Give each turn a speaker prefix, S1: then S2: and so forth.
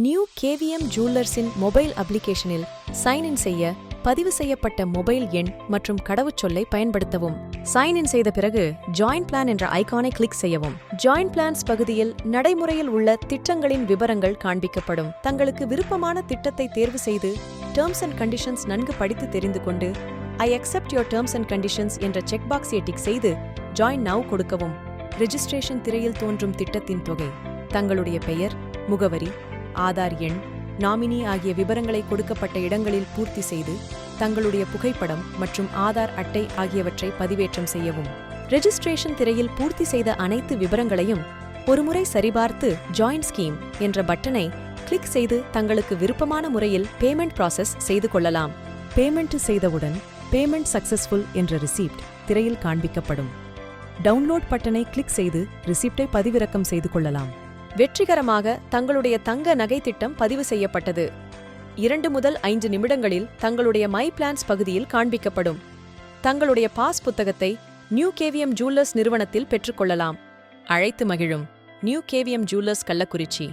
S1: New KVM ஜுவல்லர்ஸின் mobile அப்ளிகேஷனில் sign செய்ய பதிவு செய்யப்பட்ட மொபைல் எண் மற்றும் கடவுச்சொல்லை பயன்படுத்தவும். சைன் செய்த பிறகு ஜாயின் பிளான் என்ற ஐகானை கிளிக் செய்யவும். ஜாயின் பிளான்ஸ் பகுதியில் நடைமுறையில் உள்ள திட்டங்களின் விவரங்கள் காண்பிக்கப்படும். தங்களுக்கு விருப்பமான திட்டத்தை தேர்வு செய்து டேர்ம்ஸ் அண்ட் கண்டிஷன்ஸ் நன்கு படித்து தெரிந்து கொண்டு I accept your terms and conditions என்ற செக் பாக்ஸை டிக் செய்து ஜாயின் நவ் கொடுக்கவும். ரெஜிஸ்ட்ரேஷன் திரையில் தோன்றும் திட்டத்தின் தொகை, தங்களுடைய பெயர், முகவரி, ஆதார் எண், நாமினி ஆகிய விவரங்களை கொடுக்கப்பட்ட இடங்களில் பூர்த்தி செய்து தங்களுடைய புகைப்படம் மற்றும் ஆதார் அட்டை ஆகியவற்றை பதிவேற்றம் செய்யவும். ரெஜிஸ்ட்ரேஷன் திரையில் பூர்த்தி செய்த அனைத்து விவரங்களையும் ஒருமுறை சரிபார்த்து ஜாயின் ஸ்கீம் என்ற பட்டனை கிளிக் செய்து தங்களுக்கு விருப்பமான முறையில் பேமெண்ட் ப்ராசஸ் செய்து கொள்ளலாம். பேமெண்ட் செய்தவுடன் பேமெண்ட் சக்சஸ்ஃபுல் என்ற ரிசீப்ட் திரையில் காண்பிக்கப்படும். டவுன்லோட் பட்டனை கிளிக் செய்து ரிசிப்டை பதிவிறக்கம் செய்து கொள்ளலாம். வெற்றிகரமாக தங்களுடைய தங்க நகை திட்டம் பதிவு செய்யப்பட்டது. 2 முதல் 5 நிமிடங்களில் தங்களுடைய மை பிளான்ஸ் பகுதியில் காண்பிக்கப்படும். தங்களுடைய பாஸ் புத்தகத்தை நியூ கேவிஎம் ஜுவல்லர்ஸ் நிறுவனத்தில் பெற்றுக்கொள்ளலாம். அழைத்து மகிழும் நியூ கேவிஎம் ஜுவல்லர்ஸ் கள்ளக்குறிச்சி.